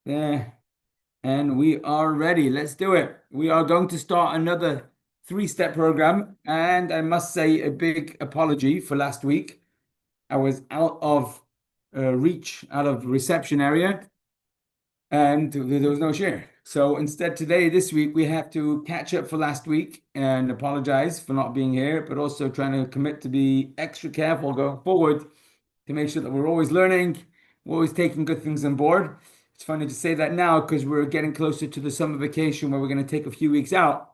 There, and we are ready. Let's do it. We are going to start another three-step program, and I must say a big apology for last week. I was out of reach, out of reception area, and there was no share. So instead, today, this week, we have to catch up for last week and apologize for not being here, but also trying to commit to be extra careful going forward to make sure that we're always learning, we're always taking good things on board. It's funny to say that now because we're getting closer to the summer vacation where we're going to take a few weeks out.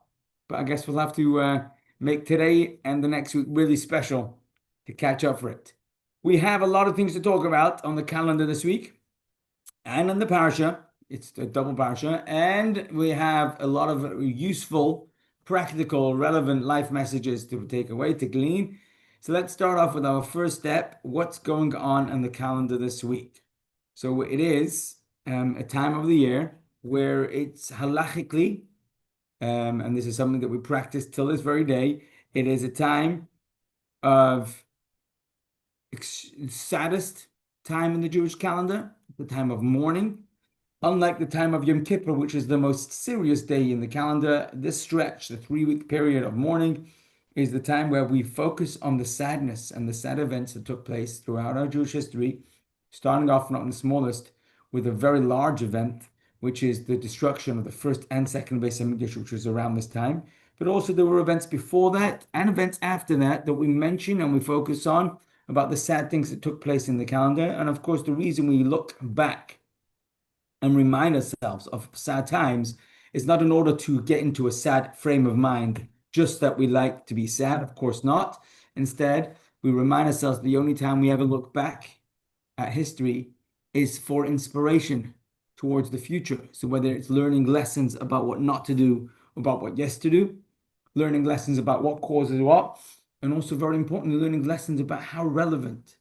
But I guess we'll have to make today and the next week really special to catch up for it. We have a lot of things to talk about on the calendar this week and in the Parshah. It's a double Parshah. And we have a lot of useful, practical, relevant life messages to take away, to glean. So let's start off with our first step. What's going on the calendar this week? So it is a time of the year where it's halachically, and this is something that we practice till this very day, it is a time of saddest time in the Jewish calendar, the time of mourning. Unlike the time of Yom Kippur, which is the most serious day in the calendar, this stretch, the 3 week period of mourning, is the time where we focus on the sadness and the sad events that took place throughout our Jewish history, starting off not in the smallest with a very large event, which is the destruction of the first and second Beis Hamikdash, which was around this time. But also there were events before that and events after that that we mention and we focus on about the sad things that took place in the calendar. And of course, the reason we look back and remind ourselves of sad times is not in order to get into a sad frame of mind, just that we like to be sad. Of course not. Instead, we remind ourselves the only time we ever look back at history is for inspiration towards the future. So whether it's learning lessons about what not to do, about what yes to do, learning lessons about what causes what, and also very importantly, learning lessons about how relevant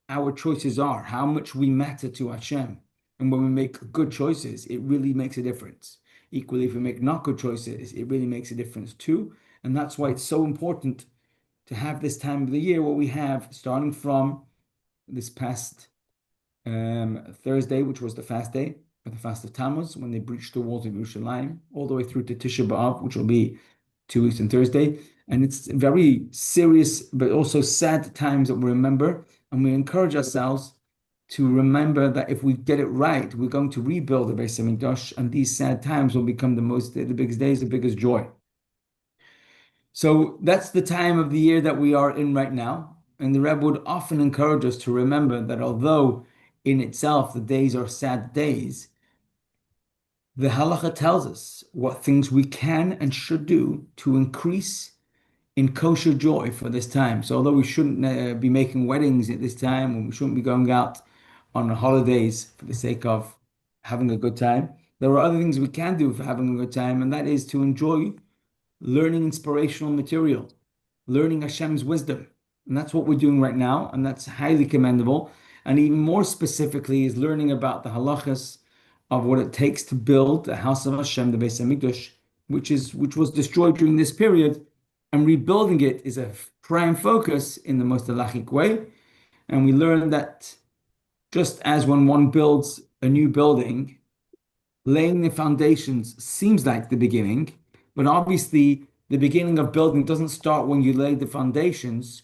our choices are, how much we matter to Hashem. And when we make good choices, it really makes a difference. Equally, if we make not good choices, it really makes a difference too. And that's why it's so important to have this time of the year where we have, starting from this past Thursday, which was the fast day, or the fast of Tammuz, when they breached the walls of Yerushalayim, all the way through to Tisha B'Av, which will be 2 weeks on Thursday. And it's very serious, but also sad times that we remember. And we encourage ourselves to remember that if we get it right, we're going to rebuild the Beis Hamikdash, and these sad times will become the biggest days, the biggest joy. So that's the time of the year that we are in right now. And the Rebbe would often encourage us to remember that although in itself the days are sad days, the halacha tells us what things we can and should do to increase in kosher joy for this time. So although we shouldn't be making weddings at this time, and we shouldn't be going out on holidays for the sake of having a good time, there are other things we can do for having a good time, and that is to enjoy learning inspirational material, learning Hashem's wisdom. And that's what we're doing right now, and that's highly commendable. And even more specifically is learning about the halachas of what it takes to build the house of Hashem, the Beis Hamikdash, which was destroyed during this period, and rebuilding it is a prime focus in the most halachic way. And we learn that just as when one builds a new building, laying the foundations seems like the beginning, but obviously the beginning of building doesn't start when you lay the foundations.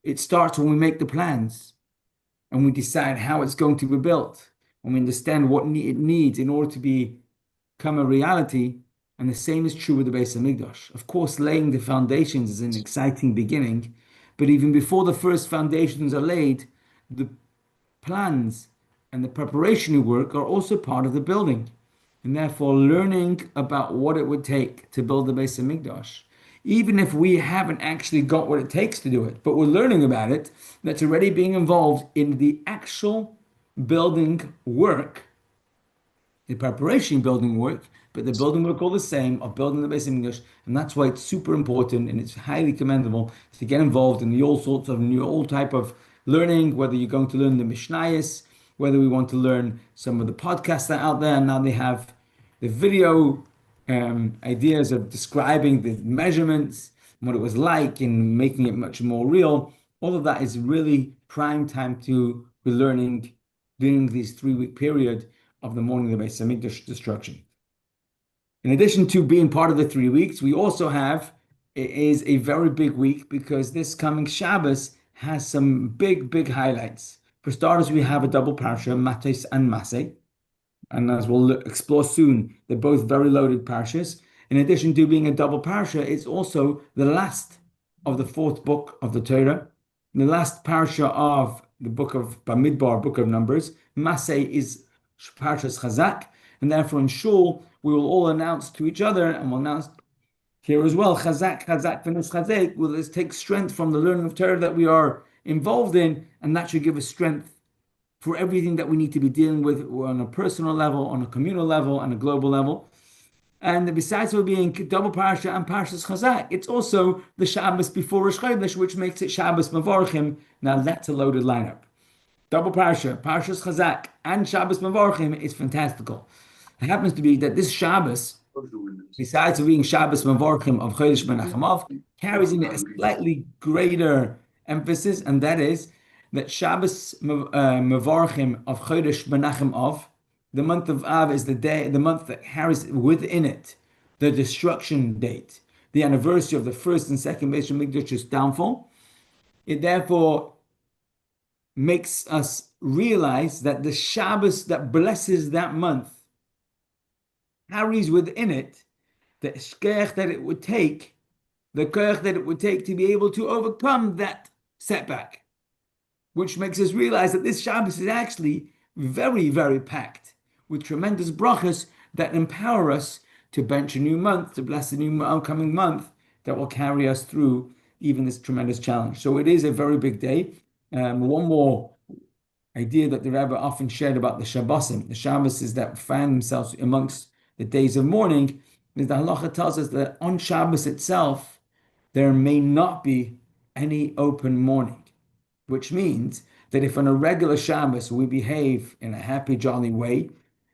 It starts when we make the plans and we decide how it's going to be built, and we understand what it needs in order to become a reality. And the same is true with the Beis Hamikdash. Of course, laying the foundations is an exciting beginning, but even before the first foundations are laid, the plans and the preparation work are also part of the building. And therefore, learning about what it would take to build the Beis Hamikdash, even if we haven't actually got what it takes to do it, but we're learning about it, that's already being involved in the actual building work, the preparation building work, but the building work all the same of building the Beis Hamikdash, and that's why it's super important and it's highly commendable to get involved in the all sorts of new, all type of learning, whether you're going to learn the Mishnayos, whether we want to learn some of the podcasts that are out there, and now they have the video ideas of describing the measurements, what it was like, and making it much more real. All of that is really prime time to be learning during this 3 week period of the morning of the Beis Hamikdash destruction. In addition to being part of the 3 weeks, we also have it is a very big week because this coming Shabbos has some big, big highlights. For starters, we have a double parsha, Matos and Maasei. And as we'll explore soon, they're both very loaded parshas. In addition to being a double parsha, it's also the last of the fourth book of the Torah, the last parsha of the book of Bamidbar, book of Numbers. Maasei is parshas Chazak, and therefore in Shul we will all announce to each other, and we'll announce here as well, Chazak, Chazak, V'nis Chazek. Will this take strength from the learning of Torah that we are involved in, and that should give us strength for everything that we need to be dealing with on a personal level, on a communal level, and a global level. And besides for being double parsha and parshas Chazak, it's also the Shabbos before Rosh Chodesh, which makes it Shabbos Mevorchim. Now that's a loaded lineup. Double parsha, parshas Chazak, and Shabbos Mevorchim is fantastical. It happens to be that this Shabbos, besides being Shabbos Mevorchim of Chodesh Menachem Av, carries in it a slightly greater emphasis, and that is that Shabbos Mevorchim of Chodesh Menachem Av, the month of Av is the month that carries within it the destruction date, the anniversary of the first and second Beis Hamikdash's downfall. It therefore makes us realize that the Shabbos that blesses that month carries within it the shkech that it would take, the koach that it would take to be able to overcome that setback, which makes us realize that this Shabbos is actually very, very packed with tremendous brachas that empower us to bench a new month, to bless a new upcoming month that will carry us through even this tremendous challenge. So it is a very big day. One more idea that the Rebbe often shared about the Shabbosim, the Shabbos that find themselves amongst the days of mourning, is the halacha tells us that on Shabbos itself, there may not be any open mourning, which means that if on a regular Shabbos we behave in a happy, jolly way,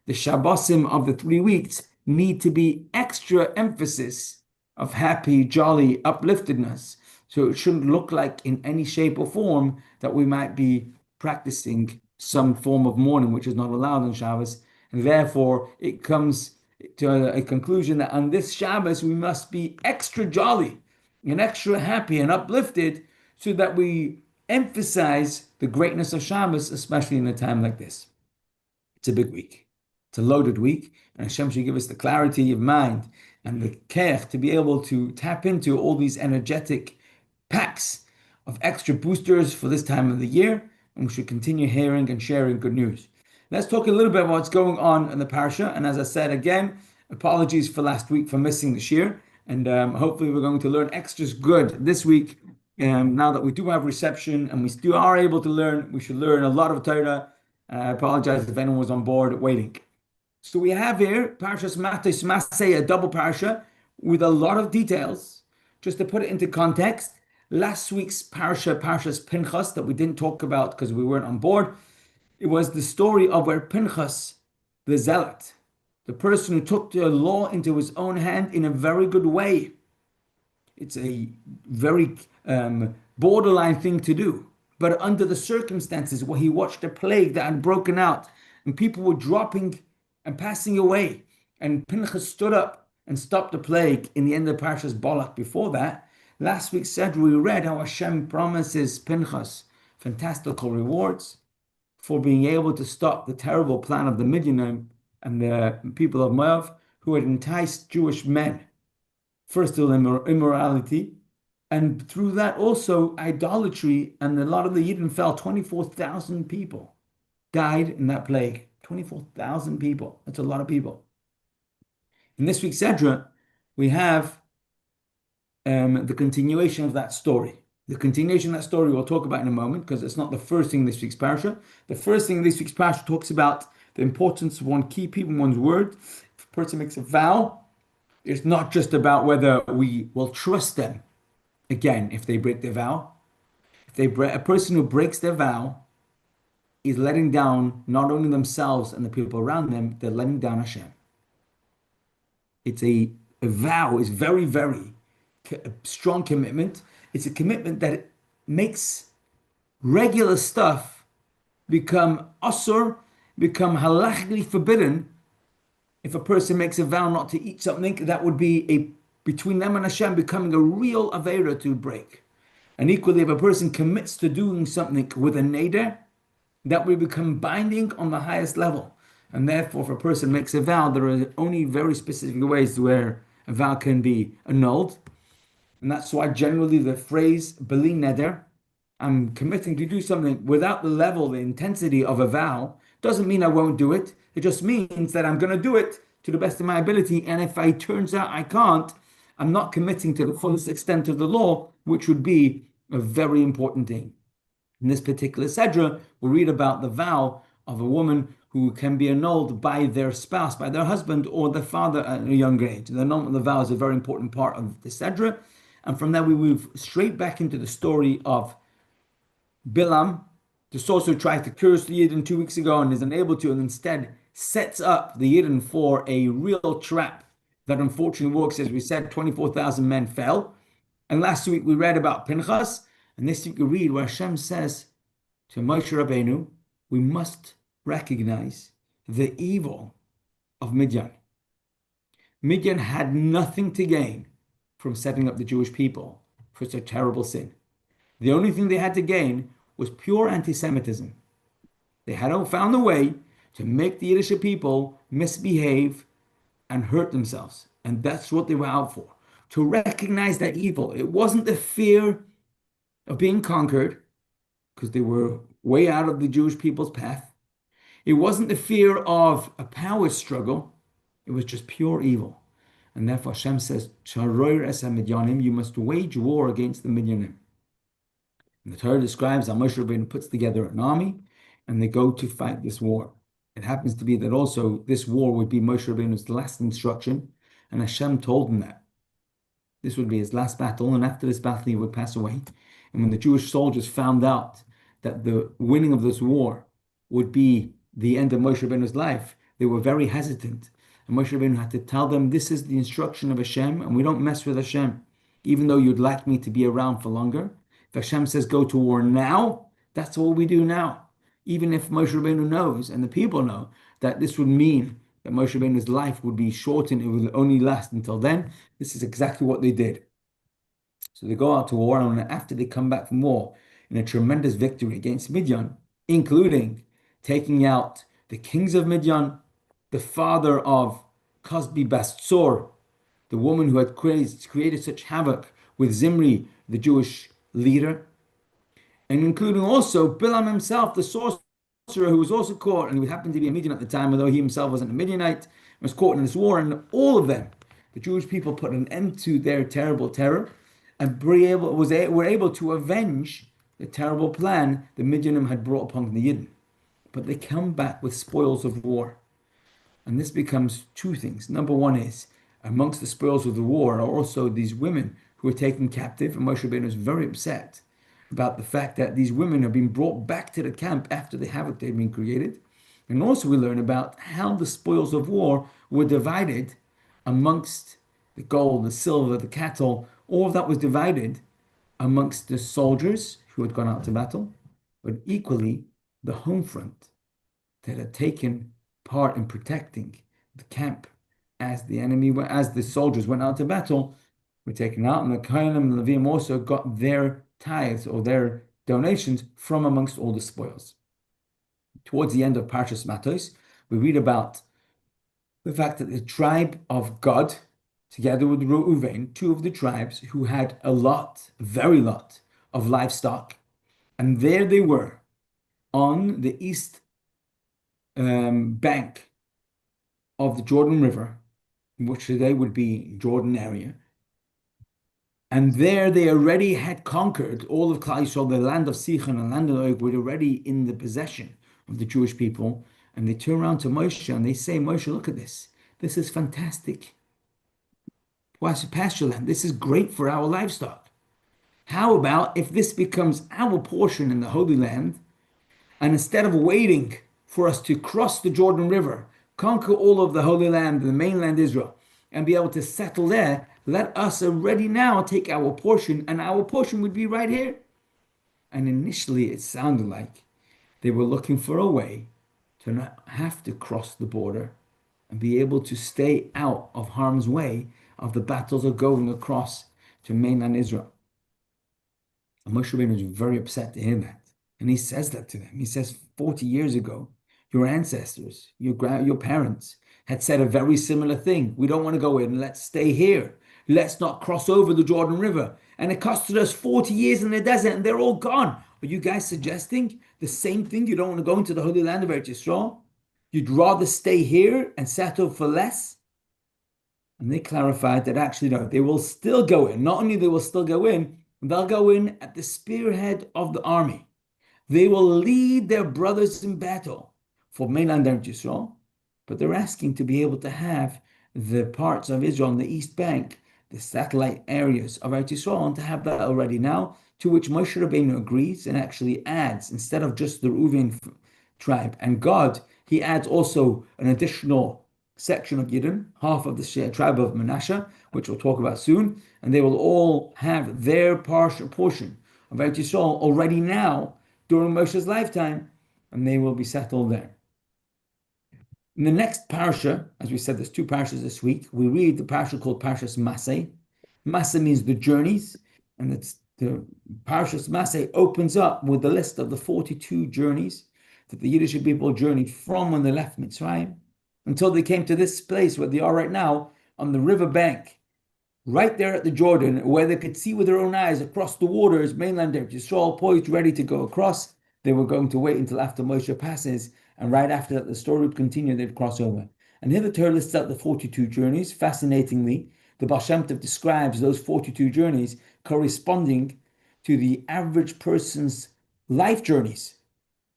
the Shabbosim of the 3 weeks need to be extra emphasis of happy, jolly, upliftedness. So it shouldn't look like in any shape or form that we might be practicing some form of mourning, which is not allowed on Shabbos. And therefore, it comes to a conclusion that on this Shabbos, we must be extra jolly and extra happy and uplifted so that we emphasize the greatness of Shabbos, especially in a time like this. It's a big week. It's a loaded week, and Hashem should give us the clarity of mind and the kech to be able to tap into all these energetic packs of extra boosters for this time of the year, and we should continue hearing and sharing good news. Let's talk a little bit about what's going on in the parsha, and as I said again, apologies for last week for missing the shir, and hopefully we're going to learn extras good this week. Now that we do have reception and we still are able to learn, we should learn a lot of Torah. I apologize if anyone was on board waiting. So we have here Parshas Matos Maasei, a double parsha with a lot of details. Just to put it into context, last week's parsha, Parshas Pinchas, that we didn't talk about because we weren't on board, it was the story of where Pinchas, the zealot, the person who took the law into his own hand in a very good way. It's a very borderline thing to do. But under the circumstances where he watched a plague that had broken out and people were dropping and passing away, and Pinchas stood up and stopped the plague in the end of Parshas Balak. Before that, last week said we read how Hashem promises Pinchas fantastical rewards for being able to stop the terrible plan of the Midianim and the people of Moab who had enticed Jewish men first to immorality, and through that also idolatry, and a lot of the Yidden fell. 24,000 people died in that plague. 24,000 people. That's a lot of people. In this week's Sedra, we have the continuation of that story. The continuation of that story we'll talk about in a moment because it's not the first thing in this week's parasha. The first thing in this week's parasha talks about the importance of one keeping one's word. If a person makes a vow, it's not just about whether we will trust them again if they break their vow. A person who breaks their vow is letting down not only themselves and the people around them, they're letting down Hashem. It's a vow is very, very strong commitment. It's a commitment that makes regular stuff become asur become halachically forbidden if a person makes a vow not to eat something that would be a between them and Hashem becoming a real avera to break. And equally, if a person commits to doing something with a neder, that will become binding on the highest level. And therefore, if a person makes a vow, there are only very specific ways where a vow can be annulled. And that's why generally the phrase Beli neder, I'm committing to do something without the level, the intensity of a vow, doesn't mean I won't do it. It just means that I'm going to do it to the best of my ability. And if it turns out I can't, I'm not committing to the fullest extent of the law, which would be a very important thing. In this particular Sedra, we read about the vow of a woman who can be annulled by their spouse, by their husband or their father at a younger age. The annulment of the vow is a very important part of the Sedra. And from there, we move straight back into the story of Bilam, the sorcerer, tried to curse the Yidden 2 weeks ago and is unable to, and instead sets up the Yidden for a real trap that unfortunately works. As we said, 24,000 men fell. And last week we read about Pinchas, and this week we read where Hashem says to Moshe Rabbeinu, we must recognize the evil of Midian. Midian had nothing to gain from setting up the Jewish people for such a terrible sin. The only thing they had to gain was pure anti-Semitism. They had found a way to make the Yiddish people misbehave and hurt themselves. And that's what they were out for. To recognize that evil. It wasn't the fear of being conquered, because they were way out of the Jewish people's path. It wasn't the fear of a power struggle. It was just pure evil. And therefore Hashem says, you must wage war against the Midyanim. And the Torah describes how Moshe Rabbeinu puts together an army and they go to fight this war. It happens to be that also this war would be Moshe Rabbeinu's last instruction, and Hashem told him that this would be his last battle, and after this battle he would pass away. And when the Jewish soldiers found out that the winning of this war would be the end of Moshe Rabbeinu's life, they were very hesitant. And Moshe Rabbeinu had to tell them, this is the instruction of Hashem, and we don't mess with Hashem. Even though you'd like me to be around for longer, if Hashem says go to war now, that's what we do now. Even if Moshe Rabbeinu knows, and the people know, that this would mean that Moshe Rabbeinu's life would be shortened, it would only last until then, this is exactly what they did. So they go out to war, and after they come back from war in a tremendous victory against Midian, including taking out the kings of Midian, the father of Cosbi Bastsor, the woman who had created such havoc with Zimri, the Jewish leader, and including also Bilam himself, the sorcerer, who was also caught, and he happened to be a Midian at the time, although he himself wasn't a Midianite, was caught in this war. And all of them, the Jewish people, put an end to their terrible terror and were able to avenge the terrible plan the Midianim had brought upon the Yidden. But they come back with spoils of war. And this becomes two things. Number one is, amongst the spoils of the war are also these women who were taken captive, and Moshe Rabbeinu was very upset about the fact that these women have been brought back to the camp after the havoc they'd been created. And also we learn about how the spoils of war were divided amongst the gold, the silver, the cattle. All of that was divided amongst the soldiers who had gone out to battle, but equally the home front that had taken part in protecting the camp as the soldiers went out to battle, were taken out, and the Kohanim and the Levim also got their tithes or their donations from amongst all the spoils. Towards the end of Parshas Matos, we read about the fact that the tribe of Gad, together with Reuven, two of the tribes who had a very lot of livestock, and there they were on the east bank of the Jordan River, which today would be Jordan area. And there they already had conquered all of Klal Yisrael, the land of Sichon and land of Og were already in the possession of the Jewish people. And they turn around to Moshe and they say, Moshe, look at this. This is fantastic. Pasture land. This is great for our livestock. How about if this becomes our portion in the Holy Land, and instead of waiting for us to cross the Jordan River, conquer all of the Holy Land, the mainland Israel, and be able to settle there, let us already now take our portion, and our portion would be right here. And initially it sounded like they were looking for a way to not have to cross the border and be able to stay out of harm's way of the battles of going across to mainland Israel. And Moshe Rabbeinu was very upset to hear that. And he says that to them. He says, 40 years ago, your ancestors, your parents had said a very similar thing. We don't want to go in. Let's stay here. Let's not cross over the Jordan River. And it costed us 40 years in the desert and they're all gone. Are you guys suggesting the same thing? You don't want to go into the Holy Land of Eretz Yisrael? You'd rather stay here and settle for less? And they clarified that actually, no, they will still go in. Not only they will still go in, they'll go in at the spearhead of the army. They will lead their brothers in battle for mainland Eretz Yisrael, but they're asking to be able to have the parts of Israel on the East Bank, the satellite areas of Eretz Yisrael, and to have that already now, to which Moshe Rabbeinu agrees and actually adds, instead of just the Reuven tribe and God, he adds also an additional section of Yidden, half of the tribe of Manasseh, which we'll talk about soon, and they will all have their portion of Eretz Yisrael already now during Moshe's lifetime, and they will be settled there. In the next parsha, as we said, there's two parshas this week. We read the parsha called Parshas Maasei. Maasei means the journeys, and it's the Parshas Maasei opens up with the list of the 42 journeys that the Yiddish people journeyed from when they left Mitzrayim until they came to this place where they are right now on the river bank, right there at the Jordan, where they could see with their own eyes across the waters, mainland Eretz Yisrael, poised, ready to go across. They were going to wait until after Moshe passes, and right after that, the story would continue, they'd cross over. And here the Torah lists out the 42 journeys. Fascinatingly, the Baal Shem Tov describes those 42 journeys corresponding to the average person's life journeys.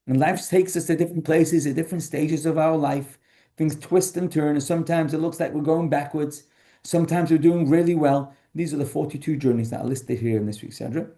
And life takes us to different places, at different stages of our life. Things twist and turn, and sometimes it looks like we're going backwards. Sometimes we're doing really well. These are the 42 journeys that are listed here in this week's Sedra.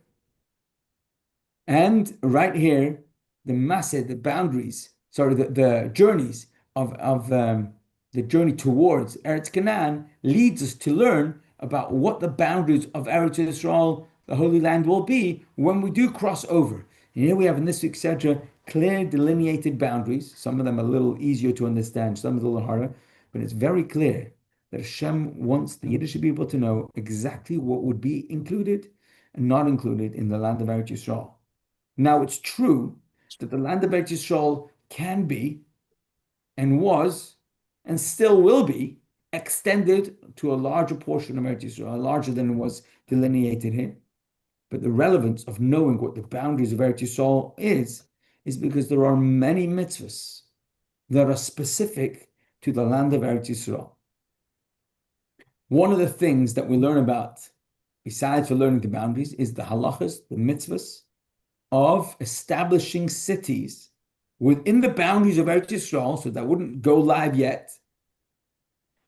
And right here, the Maasei, the boundaries, the journeys of the journey towards Eretz Canaan leads us to learn about what the boundaries of Eretz Yisrael, the Holy Land, will be when we do cross over. And here we have in this week's Sedra clear delineated boundaries. Some of them are a little easier to understand, some are a little harder, but it's very clear that Hashem wants the Yiddish people to know exactly what would be included and not included in the land of Eretz Yisrael. Now, it's true that the land of Eretz Yisrael can be and was and still will be extended to a larger portion of Eretz Yisrael, larger than was delineated here. But the relevance of knowing what the boundaries of Eretz Yisrael is because there are many mitzvahs that are specific to the land of Eretz Yisrael. One of the things that we learn about, besides for learning the boundaries, is the halachas, the mitzvahs of establishing cities within the boundaries of Eretz Yisrael, so that wouldn't go live yet.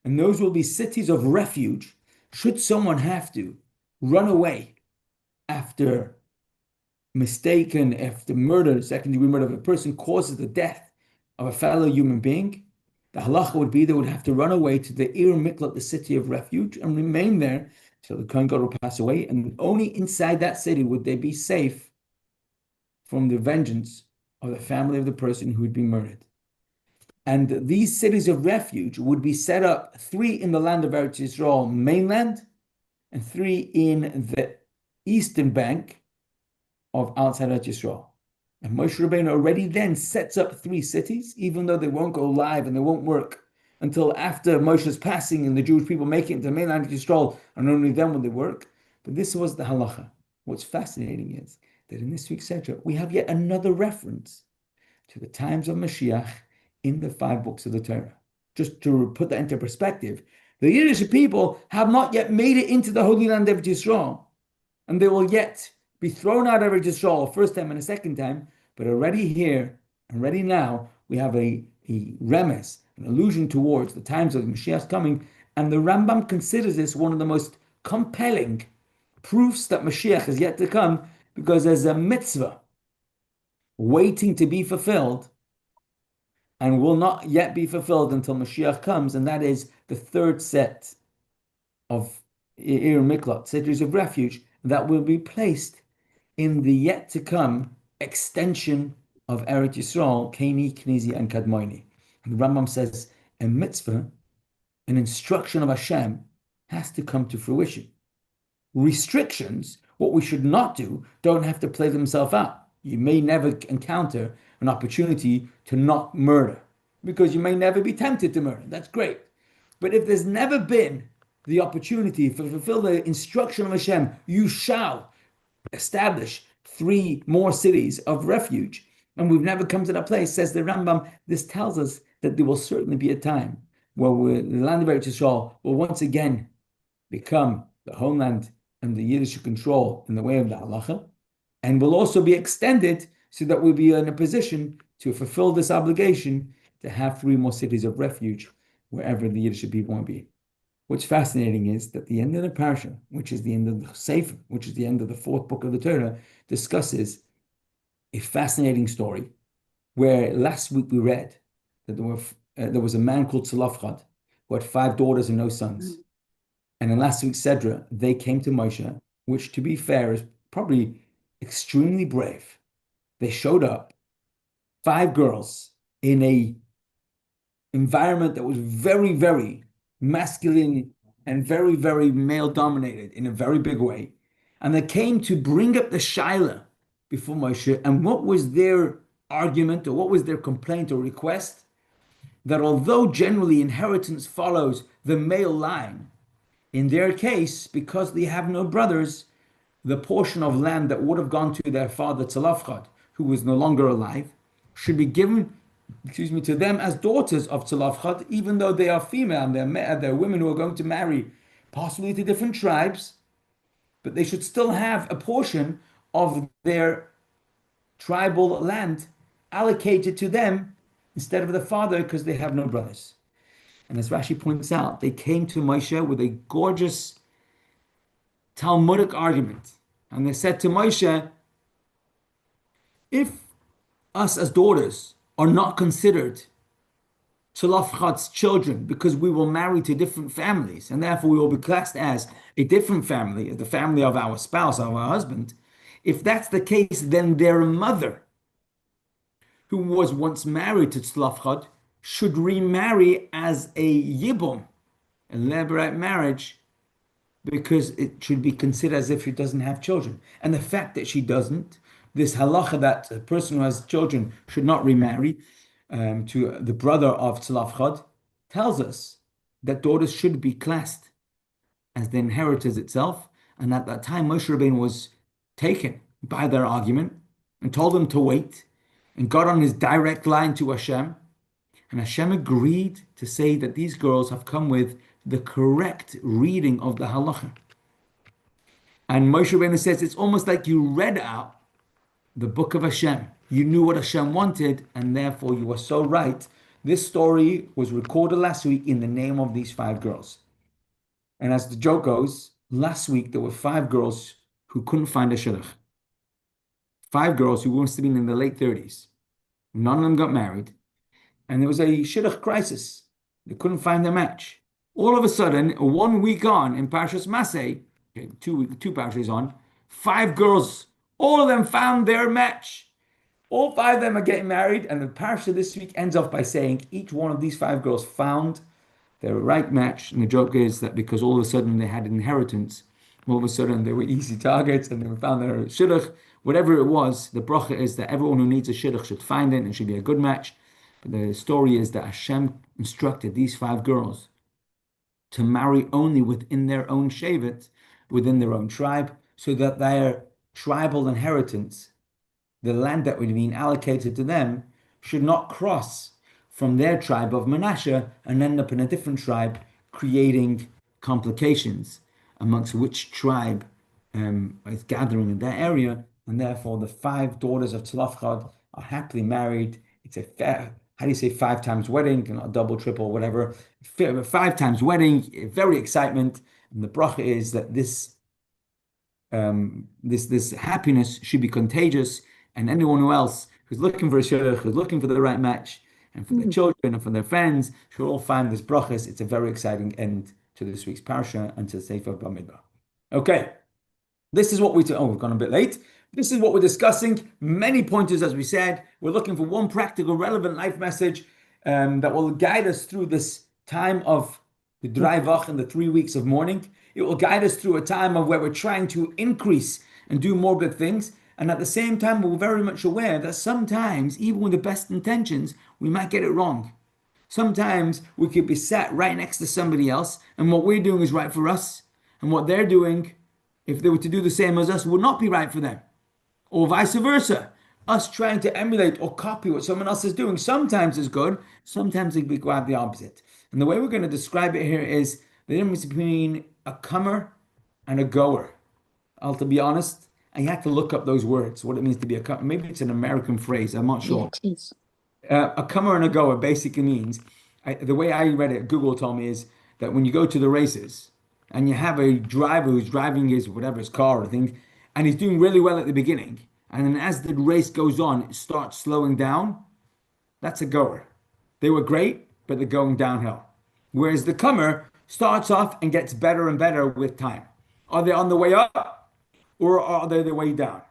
And those will be cities of refuge, should someone have to run away after murder, second-degree murder of a person causes the death of a fellow human being. The halacha would be they would have to run away to the Ir Miklat, the city of refuge, and remain there till the Kohen Gadol will pass away. And only inside that city would they be safe from the vengeance of the family of the person who would be murdered. And these cities of refuge would be set up, 3 in the land of Eretz Yisrael mainland, and 3 in the eastern bank of outside Eretz Yisrael. And Moshe Rabbeinu already then sets up 3 cities, even though they won't go live and they won't work until after Moshe's passing and the Jewish people make it into mainland Yisrael, and only then will they work. But this was the halacha. What's fascinating is that in this week's Sedra, we have yet another reference to the times of Mashiach in the 5 books of the Torah. Just to put that into perspective, the Yiddish people have not yet made it into the Holy Land of Yisrael, and they will yet be thrown out of Yisrael a first time and a second time, but already here, already now, we have a remes, an allusion towards the times of Mashiach's coming, and the Rambam considers this one of the most compelling proofs that Mashiach is yet to come, because there's a mitzvah waiting to be fulfilled and will not yet be fulfilled until Mashiach comes, and that is the 3rd set of Ir Miklat, cities of refuge, that will be placed in the yet to come extension of Eretz Yisrael, Keni, Knizi, and Kadmoni. And the Rambam says a mitzvah, an instruction of Hashem, has to come to fruition. Restrictions, what we should not do, don't have to play themselves out. You may never encounter an opportunity to not murder because you may never be tempted to murder. That's great. But if there's never been the opportunity to fulfill the instruction of Hashem, you shall establish three more cities of refuge. And we've never come to that place, says the Rambam. This tells us that there will certainly be a time where the land of Eretz Yisrael will once again become the homeland and the Yiddish control in the way of the halacha, and will also be extended so that we'll be in a position to fulfill this obligation to have three more cities of refuge wherever the Yiddish people want to be. What's fascinating is that the end of the Parshah, which is the end of the Sefer, which is the end of the fourth book of the Torah, discusses a fascinating story where last week we read that there was a man called Tzlafchad who had 5 daughters and no sons. And in last week's Sedra, they came to Moshe, which to be fair is probably extremely brave. They showed up, 5 girls in a environment that was very, very masculine and very, very male dominated in a very big way. And they came to bring up the Shaila before Moshe. And what was their argument, or what was their complaint or request? That although generally inheritance follows the male line, in their case, because they have no brothers, the portion of land that would have gone to their father Tzalafchad, who was no longer alive, should be given, to them as daughters of Tzalafchad, even though they are female and they're women who are going to marry possibly to different tribes, but they should still have a portion of their tribal land allocated to them instead of the father because they have no brothers. And as Rashi points out, they came to Moshe with a gorgeous Talmudic argument. And they said to Moshe, if us as daughters are not considered Tzlafchad's children because we will marry to different families, and therefore we will be classed as a different family, the family of our spouse, of our husband, if that's the case, then their mother, who was once married to Tzlafchad, should remarry as a yibum, a levirate marriage, because it should be considered as if she doesn't have children. And the fact that she doesn't, this halacha that a person who has children should not remarry to the brother of Tzlafchad, tells us that daughters should be classed as the inheritors itself. And at that time, Moshe Rabbeinu was taken by their argument and told them to wait and got on his direct line to Hashem. And Hashem agreed to say that these girls have come with the correct reading of the halacha. And Moshe Rabbeinu says it's almost like you read out the book of Hashem. You knew what Hashem wanted, and therefore you were so right. This story was recorded last week in the name of these 5 girls. And as the joke goes, last week there were 5 girls who couldn't find a shidduch. 5 girls who must have been in the late 30s. None of them got married. And there was a shidduch crisis. They couldn't find their match. All of a sudden, 1 week on in Parshas Maasei, two parshas on, 5 girls, all of them found their match. All 5 of them are getting married, and the parsha this week ends off by saying each one of these 5 girls found their right match. And the joke is that because all of a sudden they had inheritance, all of a sudden they were easy targets and they found their shidduch. Whatever it was, the bracha is that everyone who needs a shidduch should find it and it should be a good match. But the story is that Hashem instructed these 5 girls to marry only within their own shevet, within their own tribe, so that their tribal inheritance, the land that would have been allocated to them, should not cross from their tribe of Menashe and end up in a different tribe, creating complications amongst which tribe is gathering in that area. And therefore, the 5 daughters of Tzlafchad are happily married. It's a fair, how do you say, 5 times wedding, not double, triple, whatever. 5 times wedding, very excitement. And the bracha is that this happiness should be contagious, and anyone who else who's looking for a shidduch, who's looking for the right match, and for their children and for their friends, should all find this brachas. It's a very exciting end to this week's parsha and to the Sefer Bamidbar. Okay, this is what we do. Oh, we've gone a bit late. This is what we're discussing. Many pointers, as we said. We're looking for one practical, relevant life message that will guide us through this time of the dry vach and the 3 weeks of mourning. It will guide us through a time of where we're trying to increase and do more good things. And at the same time, we're very much aware that sometimes, even with the best intentions, we might get it wrong. Sometimes we could be sat right next to somebody else, and what we're doing is right for us, and what they're doing, if they were to do the same as us, would not be right for them, or vice versa. Us trying to emulate or copy what someone else is doing sometimes is good, sometimes it can be quite the opposite. And the way we're going to describe it here is the difference between a comer and a goer. I'll to be honest, I had to look up those words, what it means to be a comer. Maybe it's an American phrase, I'm not Yeah, sure. it is. A comer and a goer basically means, the way I read it, Google told me, is that when you go to the races and you have a driver who's driving his whatever his car or thing, and he's doing really well at the beginning, and then as the race goes on, it starts slowing down. That's a goer. They were great, but they're going downhill. Whereas the comer starts off and gets better and better with time. Are they on the way up or are they the way down?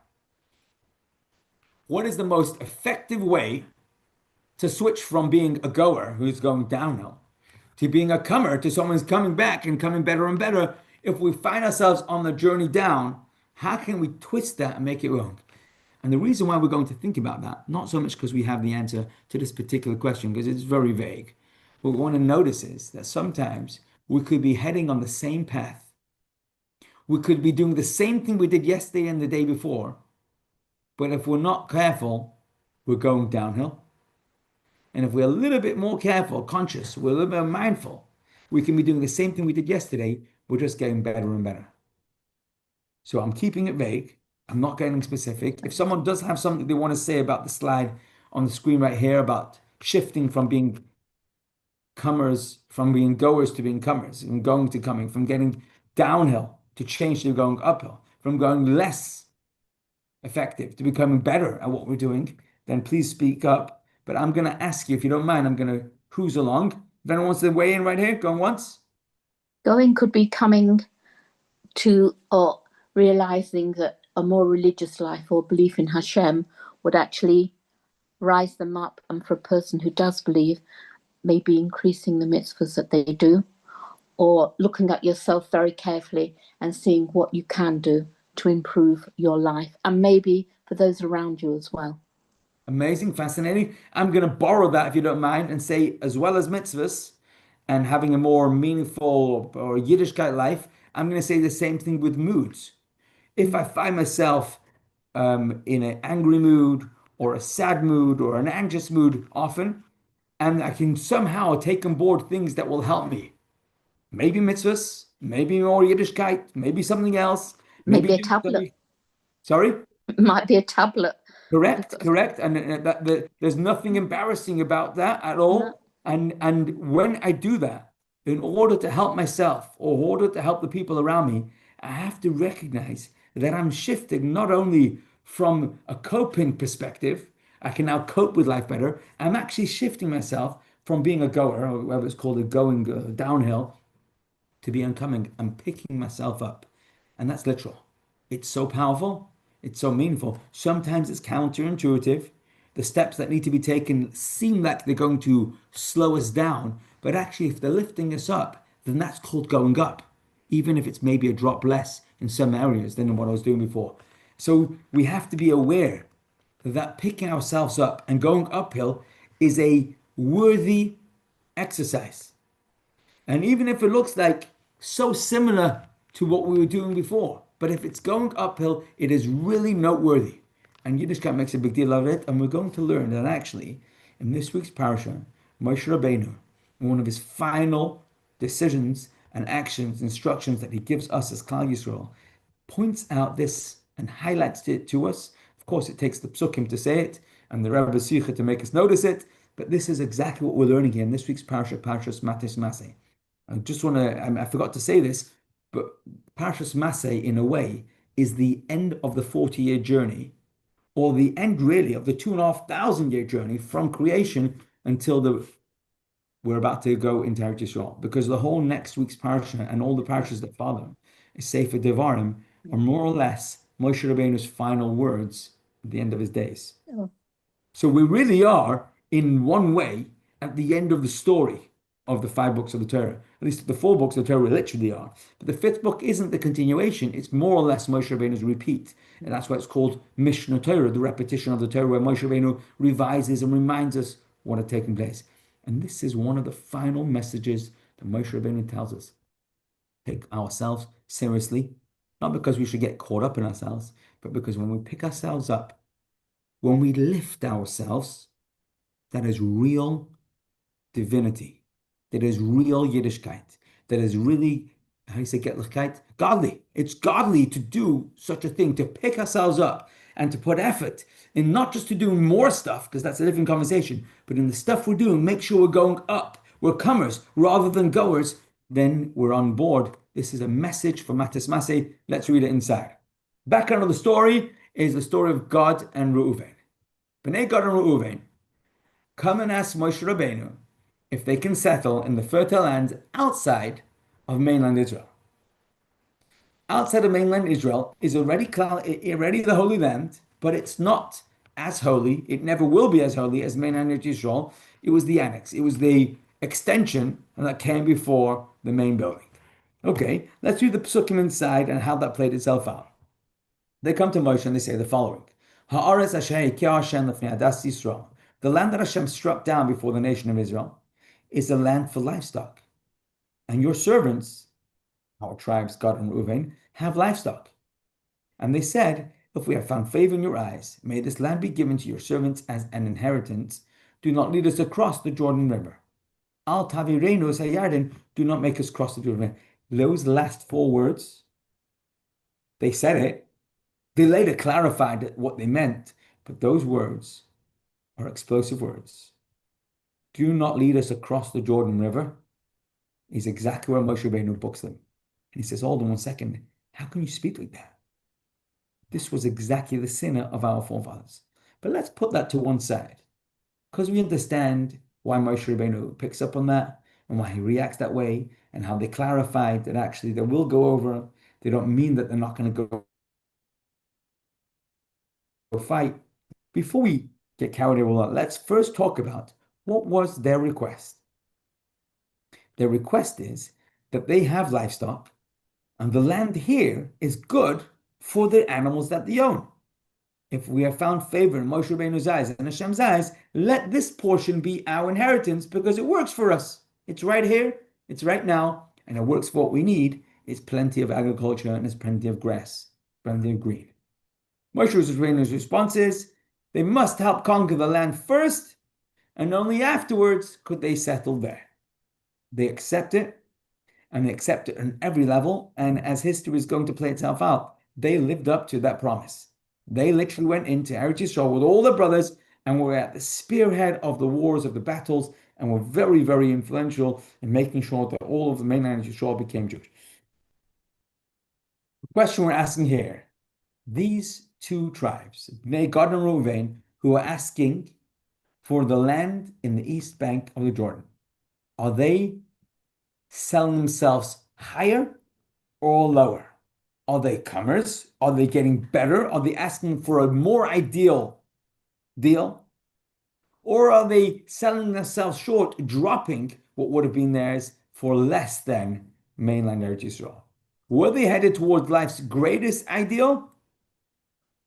What is the most effective way to switch from being a goer who's going downhill to being a comer to someone who's coming back and coming better and better? If we find ourselves on the journey down, how can we twist that and make it wrong? And the reason why we're going to think about that, not so much because we have the answer to this particular question, because it's very vague. What we want to notice is that sometimes we could be heading on the same path. We could be doing the same thing we did yesterday and the day before, but if we're not careful, we're going downhill. And if we're a little bit more careful, conscious, we're a little bit mindful, we can be doing the same thing we did yesterday. We're just getting better and better. So I'm keeping it vague. I'm not getting specific. If someone does have something they want to say about the slide on the screen right here about shifting from being comers, from being goers to being comers, and going to coming, from getting downhill to change to going uphill, from going less effective to becoming better at what we're doing, then please speak up. But I'm going to ask you, if you don't mind, I'm going to cruise along. If anyone wants to weigh in right here, going once. Going could be coming to or realizing that a more religious life or belief in Hashem would actually rise them up. And for a person who does believe, maybe increasing the mitzvahs that they do, or looking at yourself very carefully and seeing what you can do to improve your life, and maybe for those around you as well. Amazing, fascinating. I'm going to borrow that, if you don't mind, and say, as well as mitzvahs and having a more meaningful or Yiddishkeit life, I'm going to say the same thing with moods. If I find myself in an angry mood or a sad mood or an anxious mood often, and I can somehow take on board things that will help me, maybe mitzvahs, maybe more Yiddishkeit, maybe something else, maybe Maybe a doing tablet. something. Sorry? It might be a tablet. Correct, correct, and there's nothing embarrassing about that at No, all. And when I do that, in order to help myself or in order to help the people around me, I have to recognize that I'm shifting not only from a coping perspective, I can now cope with life better. I'm actually shifting myself from being a goer, or whatever it's called, a going downhill, to be oncoming. I'm picking myself up. And that's literal. It's so powerful. It's so meaningful. Sometimes it's counterintuitive. The steps that need to be taken seem like they're going to slow us down. But actually, if they're lifting us up, then that's called going up, even if it's maybe a drop less in some areas than what I was doing before. So we have to be aware that picking ourselves up and going uphill is a worthy exercise. And even if it looks like so similar to what we were doing before, but if it's going uphill, it is really noteworthy. And Yiddishkeit makes a big deal of it. And we're going to learn that actually in this week's Parshah, Moshe Rabbeinu, in one of his final decisions and actions, instructions that he gives us as Klal Yisrael, points out this and highlights it to us. Of course, it takes the psukim to say it and the Rebbe Sikha to make us notice it, but this is exactly what we're learning here in this week's Parshah, Parshas Matos Maasei. I just want to, I forgot to say this, but Parshas Maasei, in a way, is the end of the 40-year journey, or the end really of the 2,500-year journey from creation until we're about to go into Eretz Yisrael. Because the whole next week's Parsha and all the Parshas that follow, Sefer Devarim, are more or less Moshe Rabbeinu's final words at the end of his days. Oh, So we really are, in one way, at the end of the story of the five books of the Torah. At least the four books of the Torah literally are. But the fifth book isn't the continuation. It's more or less Moshe Rabbeinu's repeat. And that's why it's called Mishnah Torah, the repetition of the Torah, where Moshe Rabbeinu revises and reminds us what had taken place. And this is one of the final messages that Moshe Rabbeinu tells us. Take ourselves seriously, not because we should get caught up in ourselves, but because when we pick ourselves up, when we lift ourselves, that is real divinity, that is real Yiddishkeit, that is really, how do you say Gettlichkeit? Godly. It's godly to do such a thing, to pick ourselves up and to put effort in not just to do more stuff, because that's a different conversation, but in the stuff we're doing, make sure we're going up. We're comers rather than goers, then we're on board. This is a message for Maasei. Let's read it inside. Background of the story is the story of Gad and Reuven. Bnei Gad and Reuven come and ask Moshe Rabbeinu if they can settle in the fertile lands outside of mainland Israel. Outside of mainland Israel is already the Holy Land, but it's not as holy. It never will be as holy as mainland Israel. It was the annex. It was the extension that came before the main building. Okay, let's read the psukim inside and how that played itself out. They come to Moshe and they say the following: Haaretz asher hikeh Hashem lefnei adas Yisrael. The land that Hashem struck down before the nation of Israel is a land for livestock. And your servants, our tribes, Gad and Reuven, have livestock. And they said, if we have found favor in your eyes, may this land be given to your servants as an inheritance. Do not lead us across the Jordan River. Al tavireinu es hayarden, do not make us cross the Jordan River. Those last four words, they said it. They later clarified what they meant, but those words are explosive words. Do not lead us across the Jordan River is exactly where Moshe Rabbeinu books them. And he says, hold on 1 second. How can you speak like that? This was exactly the sin of our forefathers. But let's put that to one side, because we understand why Moshe Rabbeinu picks up on that and why he reacts that way and how they clarified that actually they will go over. They don't mean that they're not going to go fight. Before we get carried away, let's first talk about what was their request. Their request is that they have livestock and the land here is good for the animals that they own. If we have found favor in Moshe Rabbeinu's eyes and Hashem's eyes, let this portion be our inheritance because it works for us. It's right here, it's right now, and it works for what we need. It's plenty of agriculture and there's plenty of grass, plenty of green. Moshe Rabbeinu's response is, they must help conquer the land first, and only afterwards could they settle there. They accept it, and they accept it on every level, and as history is going to play itself out, they lived up to that promise. They literally went into Eretz Yisrael with all their brothers and were at the spearhead of the wars, of the battles, and were very, very influential in making sure that all of the mainland Yisrael became Jewish. The question we're asking here, these two tribes, Bnei Gad and Reuven, who are asking for the land in the east bank of the Jordan, are they selling themselves higher or lower? Are they comers? Are they getting better? Are they asking for a more ideal deal? Or are they selling themselves short, dropping what would have been theirs for less than mainland Eretz Yisrael? Were they headed towards life's greatest ideal?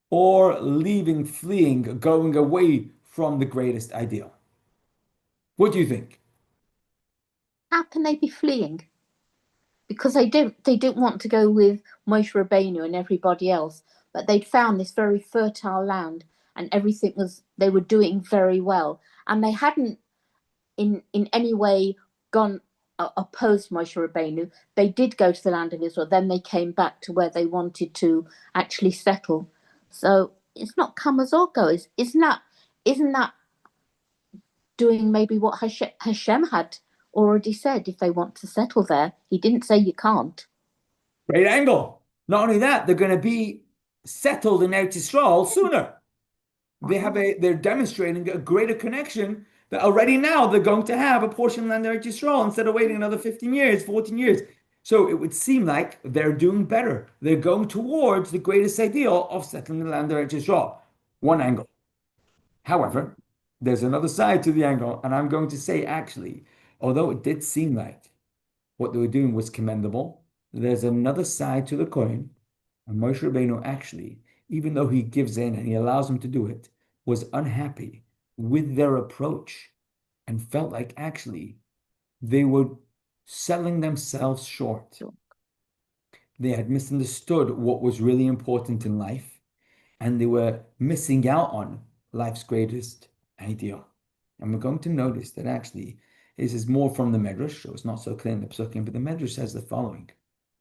Or leaving, fleeing, going away from the greatest ideal? What do you think? how can they be fleeing? Because they didn't want to go with Moshe Rabbeinu and everybody else, but they'd found this very fertile land and everything was they were doing very well, and they hadn't in any way gone opposed Moshe Rabbeinu. They did go to the land of Israel, then they came back to where they wanted to actually settle. So it's not comers or goers. Isn't that doing maybe what Hashem had already said? If they want to settle there, he didn't say you can't. Great angle. Not only that, they're going to be settled in Eretz Yisrael sooner. They're demonstrating a greater connection that already now they're going to have a portion of land Eretz Yisrael instead of waiting another 15 years, 14 years. So it would seem like they're doing better. They're going towards the greatest ideal of settling the land of Eretz Yisrael. One angle. However, there's another side to the angle, and I'm going to say actually, although it did seem like what they were doing was commendable, there's another side to the coin, and Moshe Rabbeinu actually, even though he gives in and he allows them to do it, was unhappy with their approach and felt like actually they were selling themselves short. They had misunderstood what was really important in life, and they were missing out on life's greatest ideal. And we're going to notice that actually this is more from the Medrash, so it's not so clear in the Psukim, but the Medrash says the following.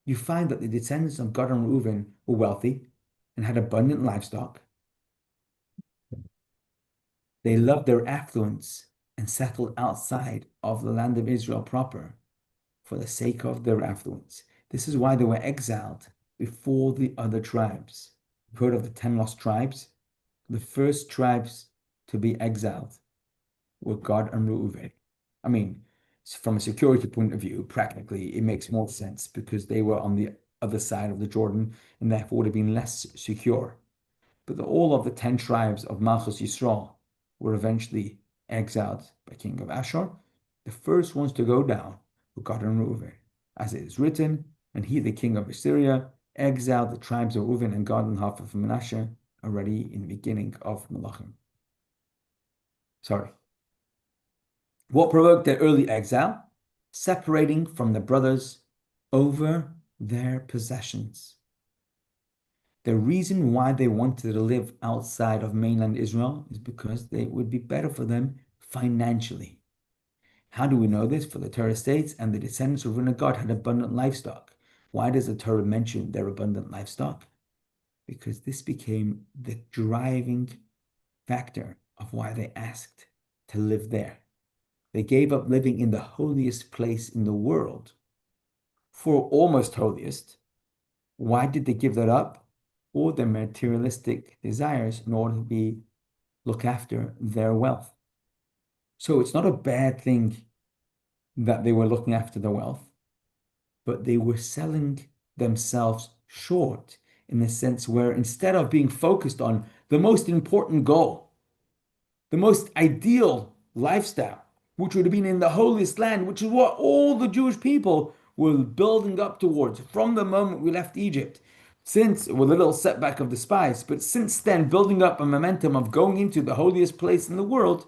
You find that the descendants of Gad and Reuven were wealthy and had abundant livestock. They loved their affluence and settled outside of the land of Israel proper for the sake of their affluence. This is why they were exiled before the other tribes. You've heard of the 10 lost tribes? The first tribes to be exiled were Gad and Reuven. I mean, from a security point of view, practically, it makes more sense because they were on the other side of the Jordan and therefore would have been less secure. But all of the 10 tribes of Matos Yisrael were eventually exiled by King of Ashur. The first ones to go down were Gad and Reuven, as it is written, and he, the king of Assyria, exiled the tribes of Reuven and Gad and half of Manasseh already in the beginning of Malachim. Sorry. What provoked their early exile? Separating from the brothers over their possessions. The reason why they wanted to live outside of mainland Israel is because it would be better for them financially. How do we know this? For the Torah states, and the descendants of Reuven God had abundant livestock. Why does the Torah mention their abundant livestock? Because this became the driving factor of why they asked to live there. They gave up living in the holiest place in the world for almost holiest. Why did they give that up? Or their materialistic desires in order to look after their wealth. So it's not a bad thing that they were looking after their wealth, but they were selling themselves short in the sense where instead of being focused on the most important goal, the most ideal lifestyle, which would have been in the holiest land, which is what all the Jewish people were building up towards from the moment we left Egypt. Since, with a little setback of the spies, but since then, building up a momentum of going into the holiest place in the world,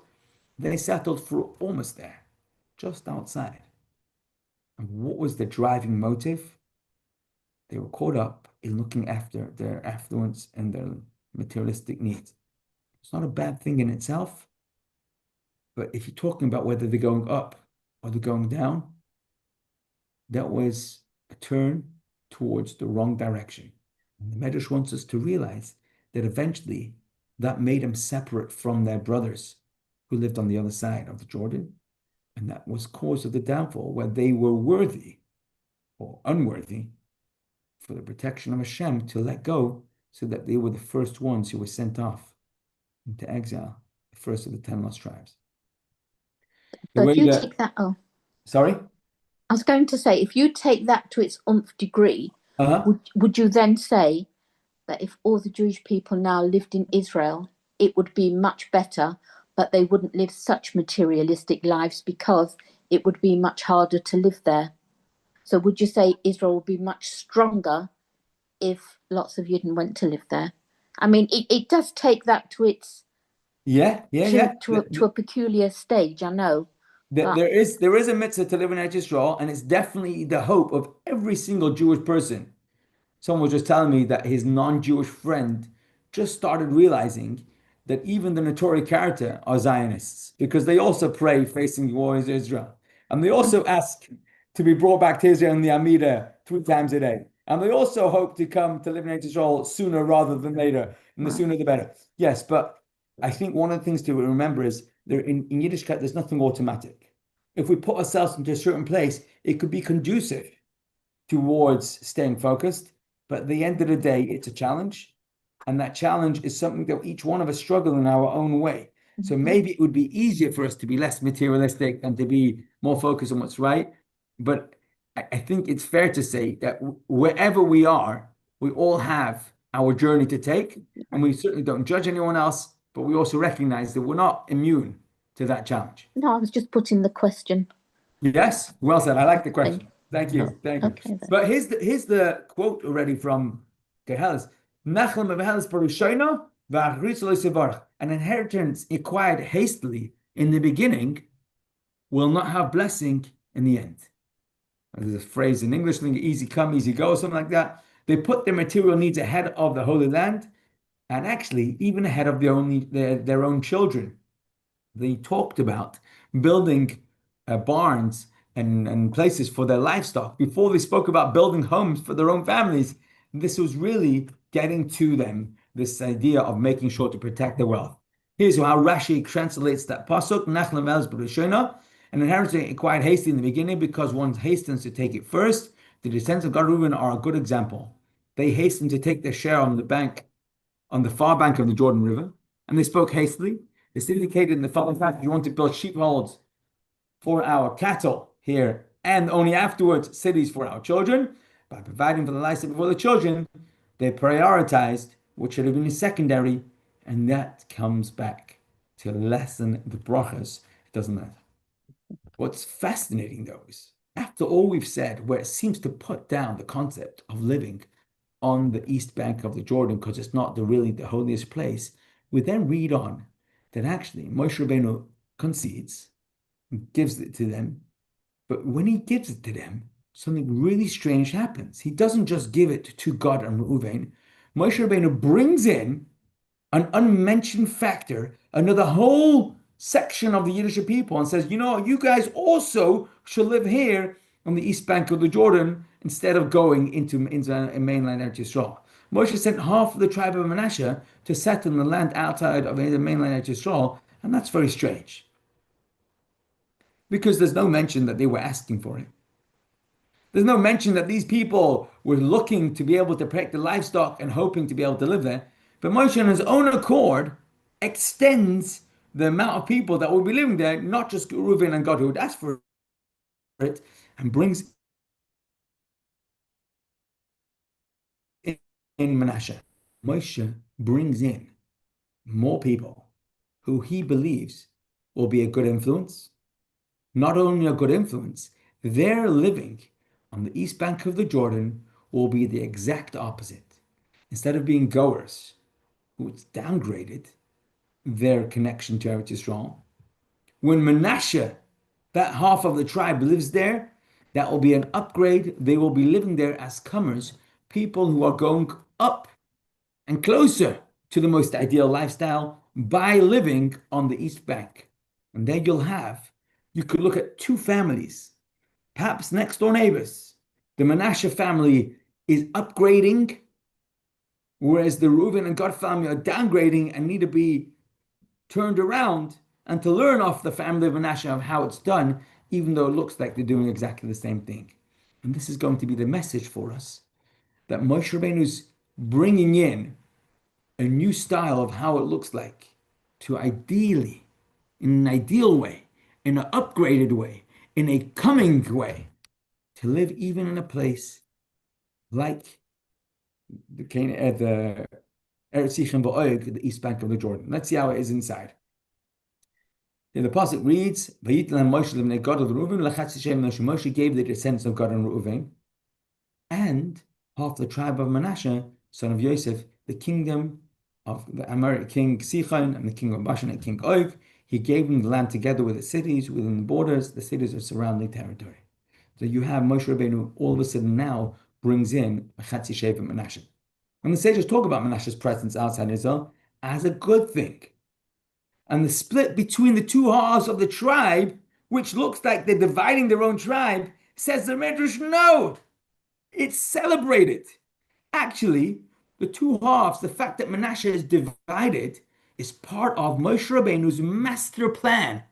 they settled for almost there, just outside. And what was the driving motive? They were caught up in looking after their affluence and their materialistic needs. It's not a bad thing in itself, but if you're talking about whether they're going up or they're going down, that was a turn towards the wrong direction. And the Medrash wants us to realize that eventually that made them separate from their brothers who lived on the other side of the Jordan. And that was cause of the downfall, where they were worthy or unworthy for the protection of Hashem to let go, so that they were the first ones who were sent off into exile, the first of the 10 lost tribes. The So if way you that, take that, oh, sorry? I was going to say, if you take that to its nth degree, Uh-huh. would you then say that if all the Jewish people now lived in Israel, it would be much better, but they wouldn't live such materialistic lives because it would be much harder to live there? So would you say Israel would be much stronger if lots of Yidden went to live there? I mean, it does take that to its Yeah, yeah, yeah. to a peculiar stage, I know, but There is a mitzvah to live in Eretz Yisrael, and it's definitely the hope of every single Jewish person. Someone was just telling me that his non-Jewish friend just started realizing that even the Notori character are Zionists because they also pray facing the war in Israel. And they also ask to be brought back to Israel in the Amida 3 times a day. And they also hope to come to live in Israel sooner rather than later. And the right. sooner the better. Yes, but I think one of the things to remember is there in Yiddishkeit, there's nothing automatic. If we put ourselves into a certain place, it could be conducive towards staying focused. But at the end of the day, it's a challenge. And that challenge is something that each one of us struggle in our own way. So maybe it would be easier for us to be less materialistic and to be more focused on what's right. But I think it's fair to say that wherever we are, we all have our journey to take, and we certainly don't judge anyone else, but we also recognize that we're not immune to that challenge. No, I was just putting the question Yes, well said. I like the thing. question. Thank Oh, you. Thank you. okay then. But here's the quote already from Gehelis. Nachlam of Gehelis Barushayna v'achritz. An inheritance acquired hastily in the beginning will not have blessing in the end. There's a phrase in English, I think easy come, easy go, something like that. They put their material needs ahead of the Holy Land and actually even ahead of their own children. They talked about building barns and places for their livestock before they spoke about building homes for their own families. This was really getting to them, this idea of making sure to protect their wealth. Here's how Rashi translates that pasuk: Nachlam elz b'rishona, an inheritance acquired hastily in the beginning because one hastens to take it first. The descendants of Gad Reuben are a good example. They hastened to take their share on the far bank of the Jordan River, and they spoke hastily. It's indicated in the following fact: you want to build sheepfolds for our cattle here, and only afterwards cities for our children. By providing for the livestock before the children, they prioritized what should have been secondary, and that comes back to lessen the brachas, doesn't it? What's fascinating though is after all we've said, where it seems to put down the concept of living on the east bank of the Jordan because it's not really the holiest place, we then read on that actually Moshe Rabbeinu concedes, gives it to them, but when he gives it to them, something really strange happens. He doesn't just give it to Gad and Reuven. Moshe Rabbeinu brings in an unmentioned factor, another whole section of the Yiddish people, and says, you know, you guys also should live here on the east bank of the Jordan instead of going into mainland Eretz Yisrael. Moshe sent half of the tribe of Manasseh to settle in the land outside of the mainland Eretz Yisrael, and that's very strange because there's no mention that they were asking for it. There's no mention that these people were looking to be able to protect the livestock and hoping to be able to live there. But Moshe, on his own accord, extends the amount of people that will be living there, not just Reuven and Gad who would ask for it, and brings in Manasseh. Moshe brings in more people who he believes will be a good influence. Not only a good influence, their living on the east bank of the Jordan will be the exact opposite. Instead of being goers, who it's downgraded their connection to Eretz Yisrael. When Manasseh, that half of the tribe, lives there, that will be an upgrade. They will be living there as comers, people who are going up and closer to the most ideal lifestyle by living on the East Bank. And then you could look at two families, perhaps next door neighbors. The Manasseh family is upgrading, whereas the Reuven and Gad family are downgrading and need to be turned around and to learn off the family of Manasseh of how it's done, even though it looks like they're doing exactly the same thing. And this is going to be the message for us that Moshe Rabbeinu is bringing in a new style of how it looks like to ideally, in an ideal way, in an upgraded way, in a coming way, to live even in a place like the Eretz Yisrael Ba'og, the east bank of the Jordan. Let's see how it is inside. The pasuk reads, "Vayitlan Moshe l'bnei Gad Reuven lachatz Hashem Moshe." Moshe gave the descendants of Gad and Reuven, and half the tribe of Manasseh, son of Yosef, the kingdom of the Amorite king Sichon and the king of Bashan and king Og. He gave them the land together with its cities within the borders, the cities of surrounding territory. So you have Moshe Rabbeinu all of a sudden now brings in Chatzi Shevet Manasseh. And the sages talk about Manasseh's presence outside Israel as a good thing. And the split between the two halves of the tribe, which looks like they're dividing their own tribe, says the Medrash, no, it's celebrated. Actually, the two halves, the fact that Manasseh is divided, is part of Moshe Rabbeinu's master plan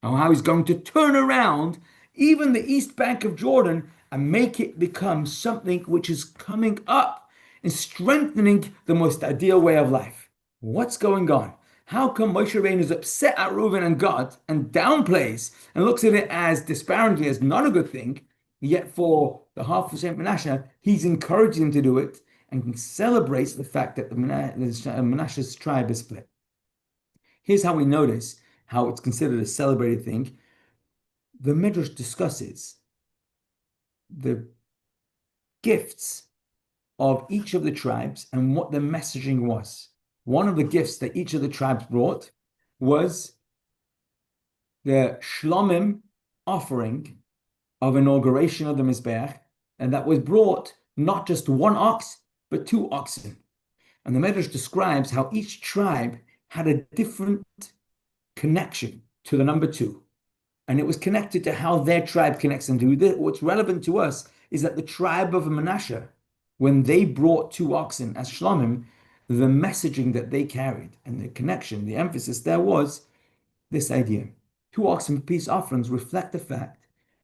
on how he's going to turn around even the east bank of Jordan and make it become something which is coming up and strengthening the most ideal way of life. What's going on? How come Moshe Rabbeinu is upset at Reuven and Gad and downplays and looks at it as disparity as not a good thing? Yet for the half of Saint Menashe, he's encouraging them to do it and celebrates the fact that the Menashe's tribe is split. Here's how we notice how it's considered a celebrated thing. The Midrash discusses the gifts of each of the tribes and what the messaging was. One of the gifts that each of the tribes brought was the Shlomim offering of inauguration of the Mizbeach, and that was brought not just one ox, but two oxen. And the Medrash describes how each tribe had a different connection to the number two. And it was connected to how their tribe connects them to this. What's relevant to us is that the tribe of Manasseh, when they brought two oxen as Shlomim, the messaging that they carried and the connection, the emphasis there was this idea. Two oxen peace offerings reflect the fact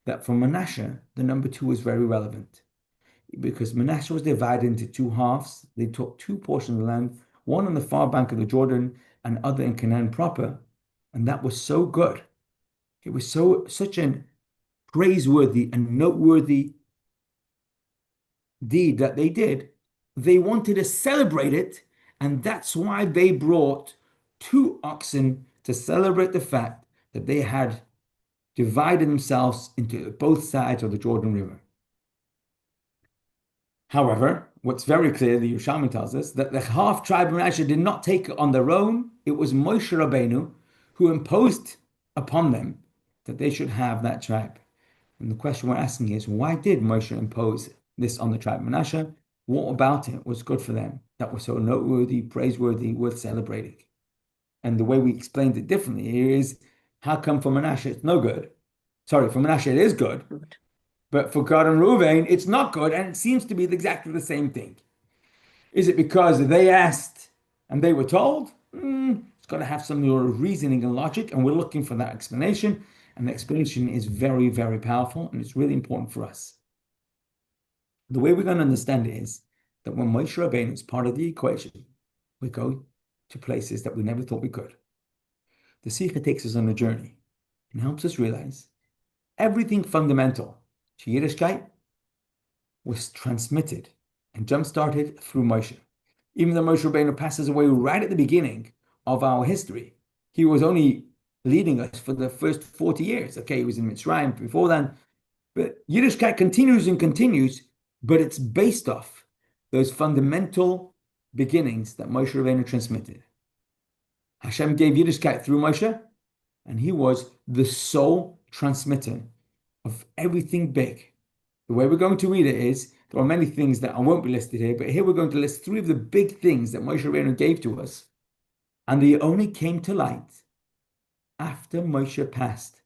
that for Manasseh, the number two is very relevant because Manasseh was divided into two halves. They took two portions of the land, one on the far bank of the Jordan and other in Canaan proper. And that was so good. It was such an praiseworthy and noteworthy deed that they did. They wanted to celebrate it, and that's why they brought two oxen to celebrate the fact that they had divided themselves into both sides of the Jordan River. However, what's very clear, the Yerushalmi tells us, that the half tribe of Manasseh did not take it on their own. It was Moshe Rabbeinu who imposed upon them that they should have that tribe. And the question we're asking is, why did Moshe impose this on the tribe of Manasseh? What about it was good for them that was so noteworthy, praiseworthy, worth celebrating? And the way we explained it differently here is, how come for Manasseh it's no good? Sorry, for Manasseh it is good, but for Gad and Reuven it's not good, and it seems to be exactly the same thing. Is it because they asked and they were told? It's got to have some sort of reasoning and logic, and we're looking for that explanation. And the explanation is very, very powerful, and it's really important for us. The way we're going to understand it is that when Moshe Rabbeinu is part of the equation, we go to places that we never thought we could. The Sikha takes us on a journey and helps us realize everything fundamental to Yiddishkeit was transmitted and jump-started through Moshe. Even though Moshe Rabbeinu passes away right at the beginning of our history, he was only leading us for the first 40 years. Okay, he was in Mitzrayim before then, but Yiddishkeit continues and continues, but it's based off those fundamental beginnings that Moshe Rabbeinu transmitted. Hashem gave Yiddishkeit through Moshe, and he was the sole transmitter of everything big. The way we're going to read it is, there are many things that I won't be listed here, but here we're going to list three of the big things that Moshe Rabbeinu gave to us, and they only came to light after Moshe passed.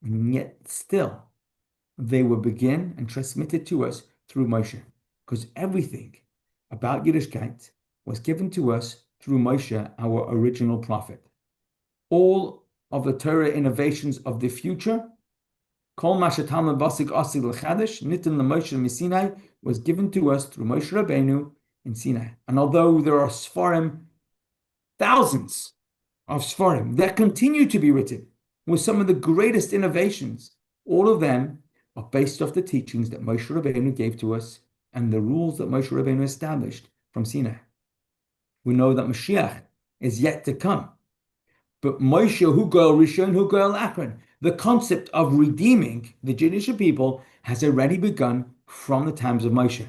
And yet still, they were begin and transmitted to us through Moshe, because everything about Yiddishkeit was given to us through Moshe, our original prophet. All of the Torah innovations of the future, Kol Mashatam Basik Asil L'Chadesh, Nitin L'Moshe Misinai, was given to us through Moshe Rabbeinu in Sinai. And although there are Sfarim, thousands of Sfarim that continue to be written with some of the greatest innovations, all of them are based off the teachings that Moshe Rabbeinu gave to us and the rules that Moshe Rabbeinu established from Sinai. We know that Mashiach is yet to come. But Moshe, who goel Rishon, who goel Achron, the concept of redeeming the Jewish people has already begun from the times of Moshe.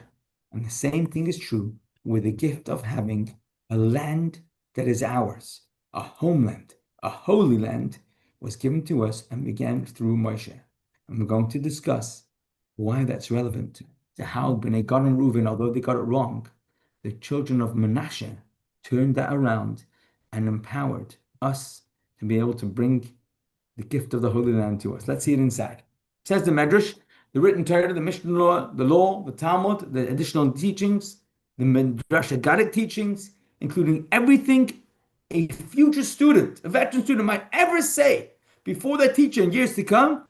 And the same thing is true with the gift of having a land that is ours, a homeland, a holy land, was given to us and began through Moshe. And we're going to discuss why that's relevant to how Bnei Gad and Reuven, although they got it wrong, the children of Manasseh turned that around and empowered us to be able to bring the gift of the Holy Land to us. Let's see it inside. It says the Medrash, the written Torah, the Mishnah law, the Talmud, the additional teachings, the Midrash Haggadik teachings, including everything a future student, a veteran student might ever say before their teacher in years to come,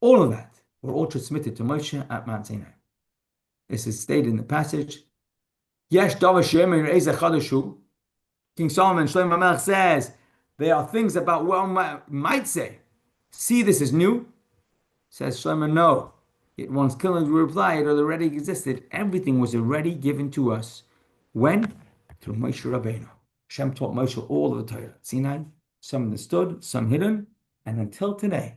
all of that were all transmitted to Moshe at Mount Sinai. This is stated in the passage. Yesh davar she'emer eizeh chadashu. King Solomon, Shlomo Melech says, there are things about what one might say. See, this is new. Says Shlomo, no. Yet once killings were applied or already existed, everything was already given to us. When? Through Moshe Rabbeinu. Hashem taught Moshe all of the Torah. Sinai, some understood, some hidden, and until today,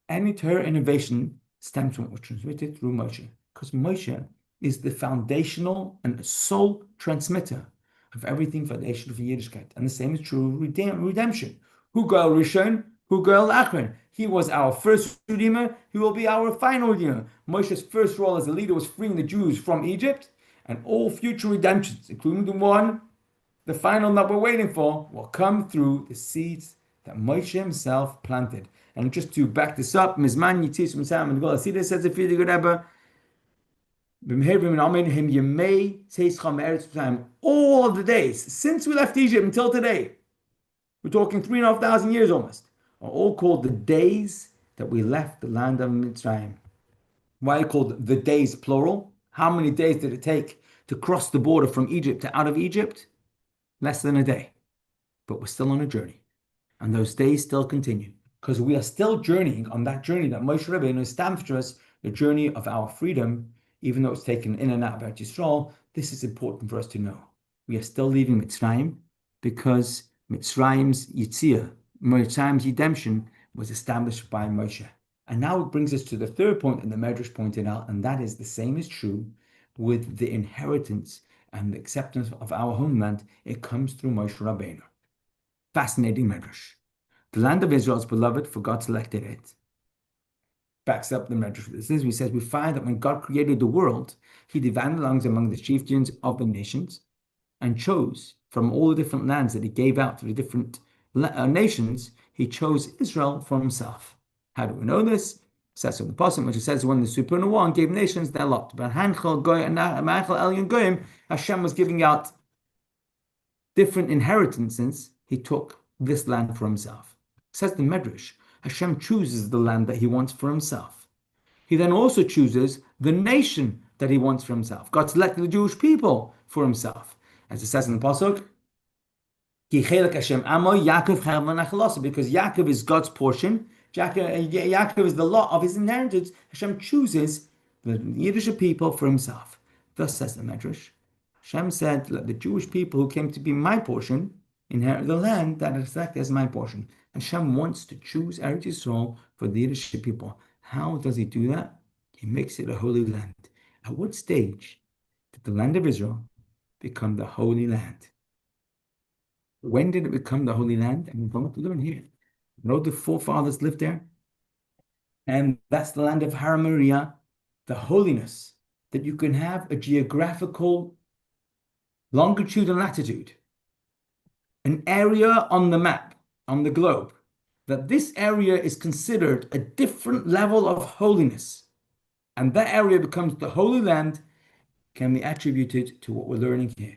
any Torah innovation stems from what was transmitted through Moshe, because Moshe is the foundational and sole transmitter of everything foundational for Yiddishkeit. And the same is true of redemption. Hu goel Rishon, hu goel Achron. He was our first Redeemer, he will be our final Redeemer. Moshe's first role as a leader was freeing the Jews from Egypt, and all future redemptions, including the final that we're waiting for, will come through the seeds that Moshe himself planted. And just to back this up, Mizman Yitzis Misam and Golasida says if you're the good Rebbe, all of the days since we left Egypt until today, we're talking 3,500 years almost, are all called the days that we left the land of Mitzrayim. Why are called the days plural? How many days did it take to cross the border from Egypt to out of Egypt? Less than a day. But we're still on a journey. And those days still continue. Because we are still journeying on that journey that Moshe Rabbeinu stamped for us, the journey of our freedom, even though it's taken in and out of Eretz Yisrael. This is important for us to know. We are still leaving Mitzrayim because Mitzrayim's Yitzia, Mitzrayim's redemption, was established by Moshe. And now it brings us to the third point that the Medrash pointed out, and that is the same is true with the inheritance and the acceptance of our homeland. It comes through Moshe Rabbeinu. Fascinating Medrash. The land of Israel is beloved, for God selected it. Backs up the Medrash. This is, he says, we find that when God created the world, he divided the among the chieftains of the nations and chose from all the different lands that he gave out to the different nations, he chose Israel for himself. How do we know this? It says in the Parshah, which says when the Supernal One gave nations their lot. But Hanchel Goy and Elyon Goyim, Hashem was giving out different inheritances. He took this land for himself. It says the Medrash, Hashem chooses the land that he wants for himself. He then also chooses the nation that he wants for himself. God selected the Jewish people for himself. As it says in the Pasuk, because Yaakov is God's portion. Yaakov is the lot of his inheritance. Hashem chooses the Yiddish people for himself. Thus says the Medrash. Hashem said, let the Jewish people who came to be my portion inherit the land that is selected as my portion. Hashem wants to choose Eretz Yisrael for the Yiddish people. How does he do that? He makes it a holy land. At what stage did the land of Israel become the holy land? When did it become the holy land? And we're going to learn here. You know, the forefathers lived there. And that's the land of Har Moriah, the holiness, that you can have a geographical longitude and latitude, an area on the map, on the globe, that this area is considered a different level of holiness. And that area becomes the holy land, can be attributed to what we're learning here.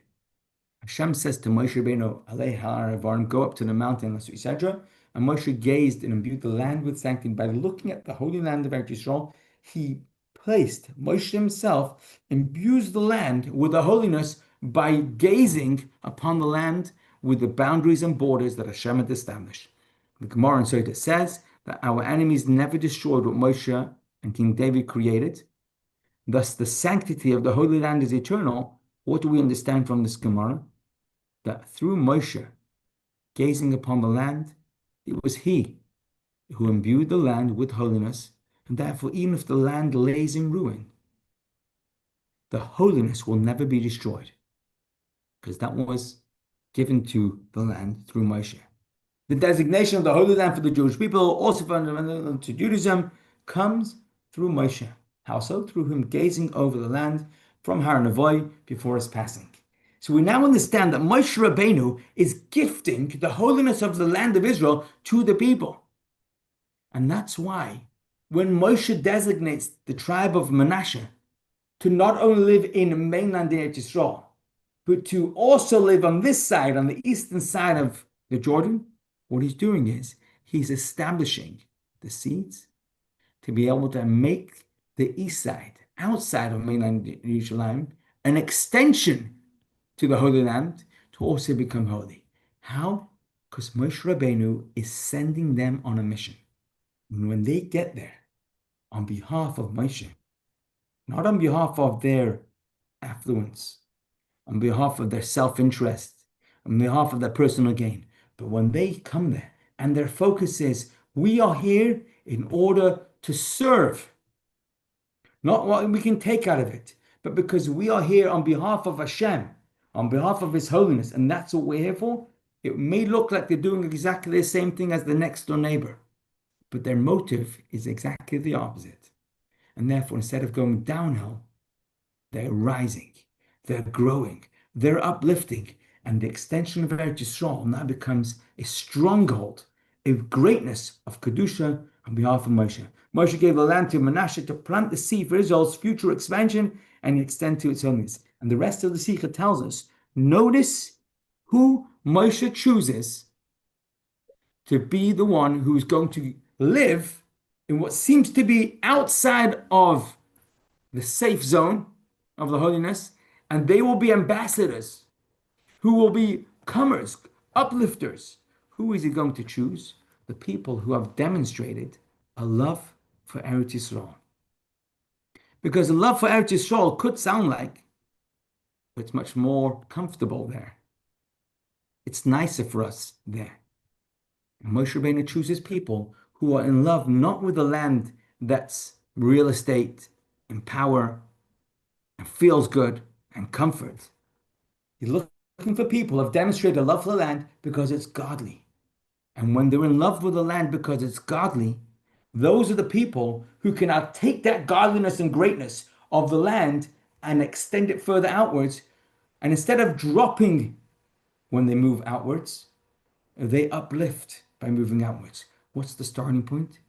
Hashem says to Moshe Rabbeinu, Alei ha'arav, go up to the mountain, etc. And Moshe gazed and imbued the land with sanctity. By looking at the holy land of Eretz Yisrael, he placed, Moshe himself imbues the land with the holiness by gazing upon the land with the boundaries and borders that Hashem had established. The Gemara in Sotah says that our enemies never destroyed what Moshe and King David created. Thus, the sanctity of the Holy Land is eternal. What do we understand from this Gemara? That through Moshe gazing upon the land, it was he who imbued the land with holiness, and therefore, even if the land lays in ruin, the holiness will never be destroyed, because that was given to the land through Moshe. The designation of the Holy Land for the Jewish people, also fundamental to Judaism, comes through Moshe. How so? Through him gazing over the land from Har Nevoy before his passing. So we now understand that Moshe Rabbeinu is gifting the holiness of the land of Israel to the people. And that's why when Moshe designates the tribe of Manasseh to not only live in mainland Eretz Yisrael, but to also live on this side, on the eastern side of the Jordan, what he's doing is he's establishing the seeds to be able to make the east side, outside of mainland Yerushalayim, an extension to the Holy Land to also become holy. How? Because Moshe Rabbeinu is sending them on a mission. And when they get there, on behalf of Moshe, not on behalf of their affluence, on behalf of their self-interest, on behalf of their personal gain. But when they come there and their focus is, we are here in order to serve, not what we can take out of it, but because we are here on behalf of Hashem, on behalf of His holiness, and that's what we're here for. It may look like they're doing exactly the same thing as the next door neighbor, but their motive is exactly the opposite. And therefore, instead of going downhill, they're rising, they're growing, they're uplifting, and the extension of Eretz Yisrael now becomes a stronghold, a greatness of Kedusha on behalf of Moshe. Moshe gave the land to Manasseh to plant the seed for Israel's future expansion and extend to its holiness. And the rest of the Sikha tells us, notice who Moshe chooses to be the one who's going to live in what seems to be outside of the safe zone of the holiness, and they will be ambassadors who will be comers, uplifters. Who is he going to choose? The people who have demonstrated a love for Eretz Yisrael. Because a love for Eretz Yisrael could sound like it's much more comfortable there. It's nicer for us there. And Moshe Rabbeinu chooses people who are in love not with the land that's real estate and power and feels good and comfort. He's looking for people who have demonstrated a love for the land because it's godly. And when they're in love with the land because it's godly, those are the people who can now take that godliness and greatness of the land and extend it further outwards. And instead of dropping when they move outwards, they uplift by moving outwards. What's the starting point?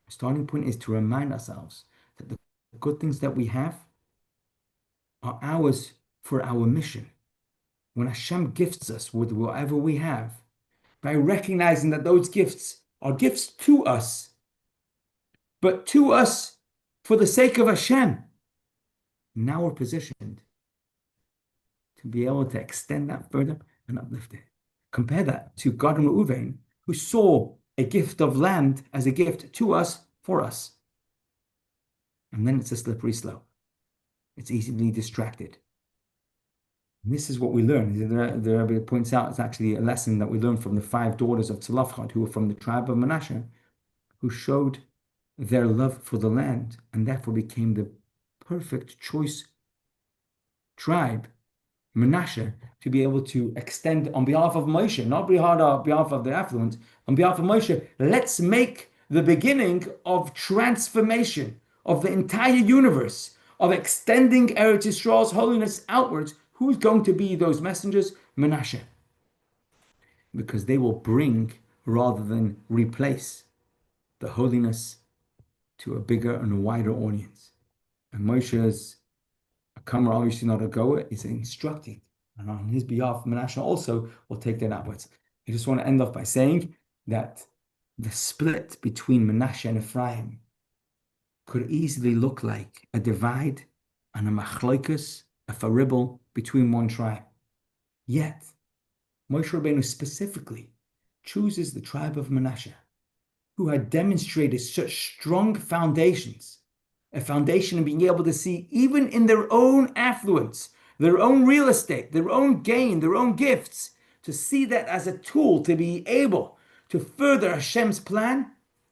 The starting point is to remind ourselves that the good things that we have are ours for our mission. When Hashem gifts us with whatever we have, by recognizing that those gifts are gifts to us, but to us for the sake of Hashem, now we're positioned to be able to extend that further and uplift it. Compare that to Gad and Reuven, who saw a gift of land as a gift to us, for us. And then it's a slippery slope. It's easily distracted. And this is what we learn. The Rebbe points out it's actually a lesson that we learned from the 5 daughters of Tzlafchad, who were from the tribe of Manasseh, who showed their love for the land and therefore became the perfect choice tribe, Manasseh, to be able to extend on behalf of Moshe, not on behalf of their affluence, on behalf of Moshe. Let's make the beginning of transformation of the entire universe, of extending Eretz Yisrael's holiness outwards. Who's going to be those messengers? Manasseh. Because they will bring rather than replace the holiness to a bigger and a wider audience. And Moshe's a comer, obviously not a goer, is instructing. And on his behalf, Manasseh also will take that outwards. I just want to end off by saying that the split between Manasseh and Ephraim could easily look like a divide and a machloikus, a faribble between one tribe. Yet, Moshe Rabbeinu specifically chooses the tribe of Manasseh, who had demonstrated such strong foundations, a foundation of being able to see, even in their own affluence, their own real estate, their own gain, their own gifts, to see that as a tool to be able to further Hashem's plan.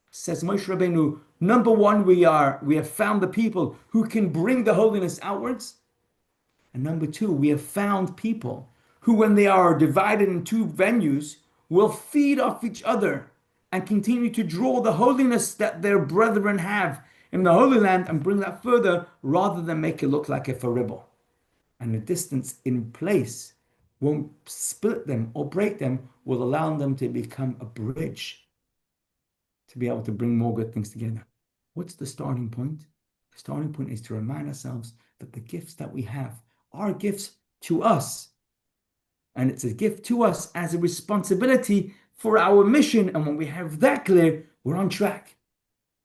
Says Moshe Rabbeinu, number one, we have found the people who can bring the holiness outwards. And number two, we have found people who, when they are divided in 2 venues, will feed off each other and continue to draw the holiness that their brethren have in the Holy Land and bring that further, rather than make it look like a faribble. And the distance in place won't split them or break them, will allow them to become a bridge to be able to bring more good things together. What's the starting point? The starting point is to remind ourselves that the gifts that we have are gifts to us. And it's a gift to us as a responsibility for our mission. And when we have that clear, we're on track.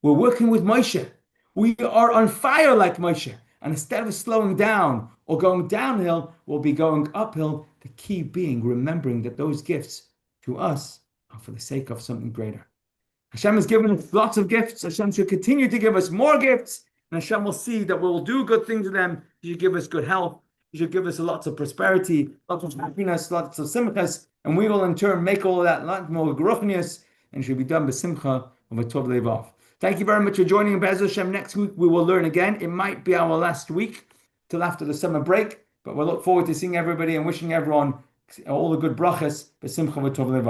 We're working with Moshe. We are on fire like Moshe. And instead of slowing down or going downhill, we'll be going uphill. The key being remembering that those gifts to us are for the sake of something greater. Hashem has given us lots of gifts. Hashem should continue to give us more gifts. And Hashem will see that we'll do good things to them. You should give us good health. You should give us lots of prosperity, lots of happiness, lots of simchas, and we will in turn make all of that lot more geruchnius, and should be done by simcha of a tov levav. Thank you very much for joining. Be'ez Hashem, next week we will learn again. It might be our last week till after the summer break, but we'll look forward to seeing everybody and wishing everyone all the good brachas, by simcha of a tov levav.